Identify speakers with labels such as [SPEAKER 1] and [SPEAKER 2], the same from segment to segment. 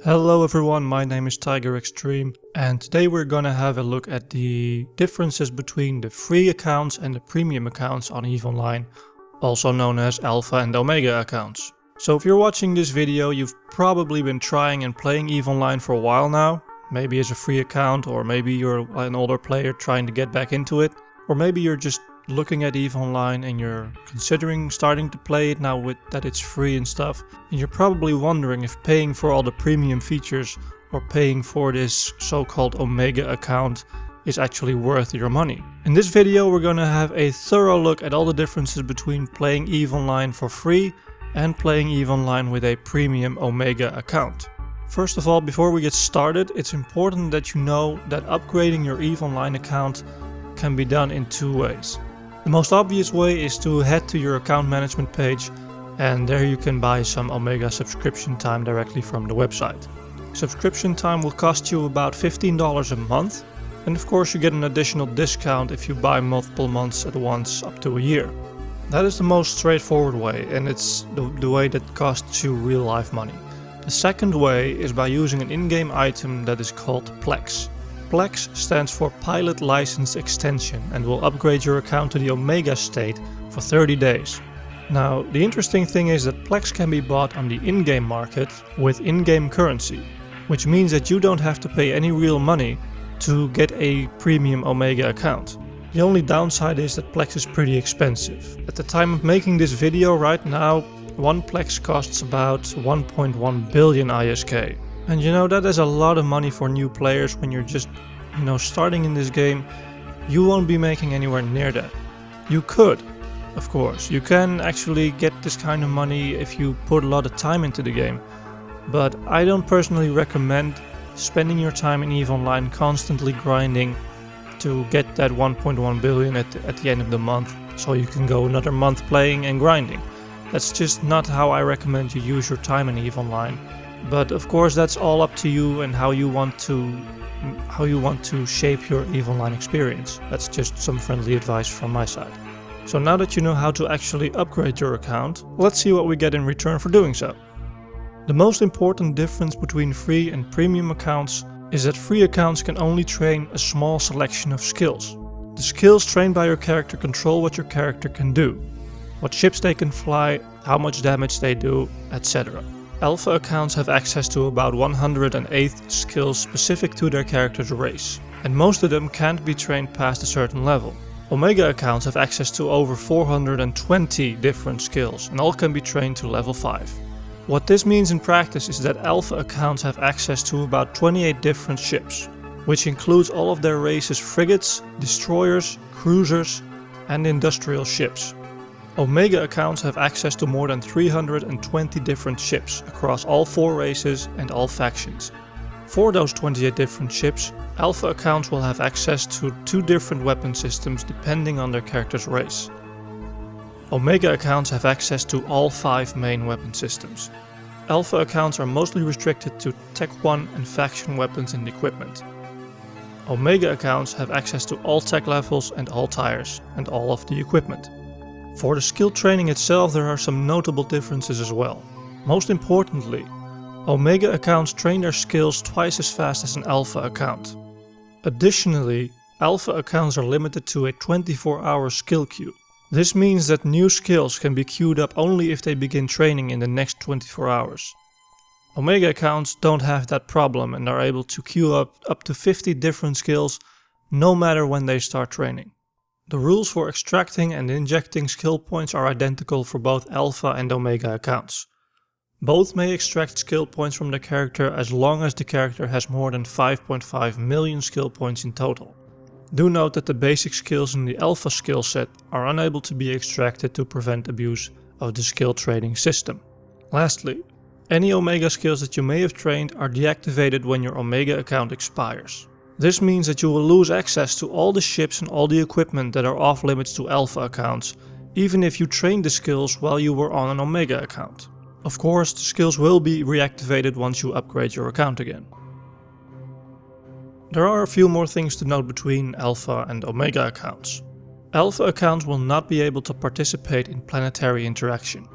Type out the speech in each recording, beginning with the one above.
[SPEAKER 1] Hello everyone, my name is Tiger Extreme and today we're gonna have a look at the differences between the free accounts and the premium accounts on EVE Online, also known as Alpha and Omega accounts. So if you're watching this video, you've probably been trying and playing EVE Online for a while now, maybe as a free account, or maybe you're an older player trying to get back into it, or maybe you're just looking at EVE Online and you're considering starting to play it now with that it's free and stuff, and you're probably wondering if paying for all the premium features or paying for this so-called Omega account is actually worth your money. In this video we're gonna have a thorough look at all the differences between playing EVE Online for free and playing EVE Online with a premium Omega account. First of all, before we get started, it's important that you know that upgrading your EVE Online account can be done in two ways. The most obvious way is to head to your account management page, and there you can buy some Omega subscription time directly from the website. Subscription time will cost you about $15 a month, and of course you get an additional discount if you buy multiple months at once up to a year. That is the most straightforward way, and it's the way that costs you real life money. The second way is by using an in-game item that is called Plex. Plex stands for Pilot License Extension and will upgrade your account to the Omega state for 30 days. Now, the interesting thing is that Plex can be bought on the in-game market with in-game currency, which means that you don't have to pay any real money to get a premium Omega account. The only downside is that Plex is pretty expensive. At the time of making this video right now, one Plex costs about 1.1 billion ISK. And you know, that is a lot of money for new players when you're just, starting in this game. You won't be making anywhere near that. You could, of course. You can actually get this kind of money if you put a lot of time into the game. But I don't personally recommend spending your time in EVE Online constantly grinding to get that 1.1 billion at the end of the month, so you can go another month playing and grinding. That's just not how I recommend you use your time in EVE Online. But of course that's all up to you and how you want to shape your EVE Online experience. That's just some friendly advice from my side. So now that you know how to actually upgrade your account, let's see what we get in return for doing so. The most important difference between free and premium accounts is that free accounts can only train a small selection of skills. The skills trained by your character control what your character can do, what ships they can fly, how much damage they do, etc. Alpha accounts have access to about 108 skills specific to their character's race, and most of them can't be trained past a certain level. Omega accounts have access to over 420 different skills, and all can be trained to level 5. What this means in practice is that Alpha accounts have access to about 28 different ships, which includes all of their race's frigates, destroyers, cruisers, and industrial ships. Omega accounts have access to more than 320 different ships across all 4 races and all factions. For those 28 different ships, Alpha accounts will have access to 2 different weapon systems depending on their character's race. Omega accounts have access to all 5 main weapon systems. Alpha accounts are mostly restricted to Tech 1 and faction weapons and equipment. Omega accounts have access to all tech levels and all tires and all of the equipment. For the skill training itself, there are some notable differences as well. Most importantly, Omega accounts train their skills twice as fast as an Alpha account. Additionally, Alpha accounts are limited to a 24-hour skill queue. This means that new skills can be queued up only if they begin training in the next 24 hours. Omega accounts don't have that problem and are able to queue up to 50 different skills no matter when they start training. The rules for extracting and injecting skill points are identical for both Alpha and Omega accounts. Both may extract skill points from the character as long as the character has more than 5.5 million skill points in total. Do note that the basic skills in the Alpha skill set are unable to be extracted to prevent abuse of the skill trading system. Lastly, any Omega skills that you may have trained are deactivated when your Omega account expires. This means that you will lose access to all the ships and all the equipment that are off limits to Alpha accounts, even if you trained the skills while you were on an Omega account. Of course, the skills will be reactivated once you upgrade your account again. There are a few more things to note between Alpha and Omega accounts. Alpha accounts will not be able to participate in planetary interaction.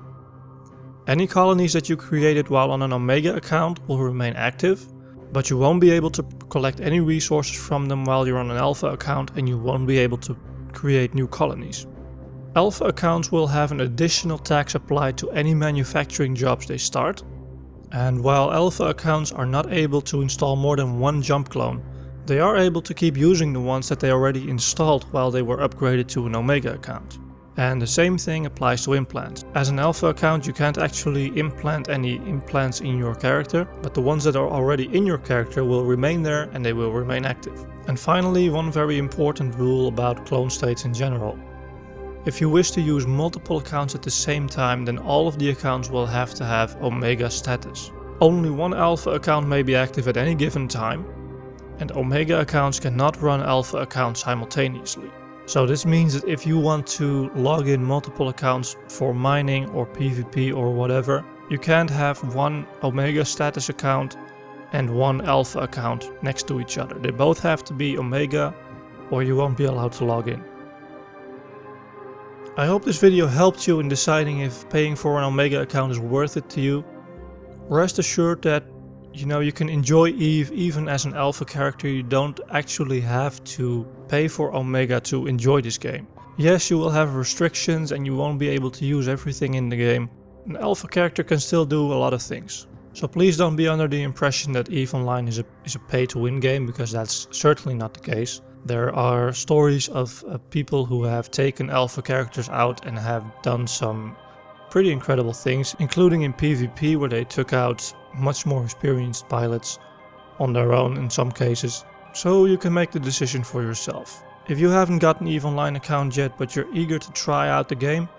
[SPEAKER 1] Any colonies that you created while on an Omega account will remain active, but you won't be able to collect any resources from them while you're on an Alpha account, and you won't be able to create new colonies. Alpha accounts will have an additional tax applied to any manufacturing jobs they start, and while Alpha accounts are not able to install more than one jump clone, they are able to keep using the ones that they already installed while they were upgraded to an Omega account. And the same thing applies to implants. As an Alpha account you can't actually implant any implants in your character, but the ones that are already in your character will remain there and they will remain active. And finally, one very important rule about clone states in general. If you wish to use multiple accounts at the same time, then all of the accounts will have to have Omega status. Only one Alpha account may be active at any given time, and Omega accounts cannot run Alpha accounts simultaneously. So this means that if you want to log in multiple accounts for mining or PvP or whatever, you can't have one Omega status account and one Alpha account next to each other. They both have to be Omega or you won't be allowed to log in. I hope this video helped you in deciding if paying for an Omega account is worth it to you. Rest assured that you can enjoy EVE even as an Alpha character. You don't actually have to pay for Omega to enjoy this game. Yes, you will have restrictions and you won't be able to use everything in the game. An Alpha character can still do a lot of things. So please don't be under the impression that EVE Online is a pay-to-win game, because that's certainly not the case. There are stories of people who have taken Alpha characters out and have done some pretty incredible things, including in PvP where they took out much more experienced pilots on their own in some cases. So you can make the decision for yourself. If you haven't got an EVE Online account yet but you're eager to try out the game,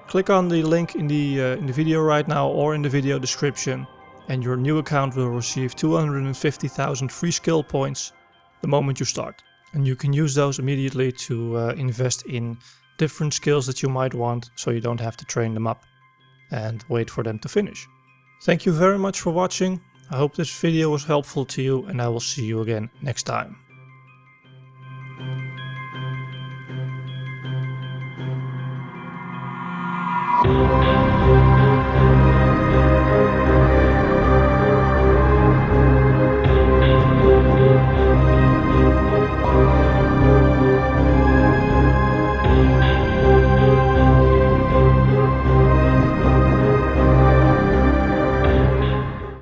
[SPEAKER 1] click on the link in the video right now or in the video description, and your new account will receive 250,000 free skill points the moment you start. And you can use those immediately to invest in different skills that you might want, so you don't have to train them up and wait for them to finish. Thank you very much for watching. I hope this video was helpful to you, and I will see you again next time.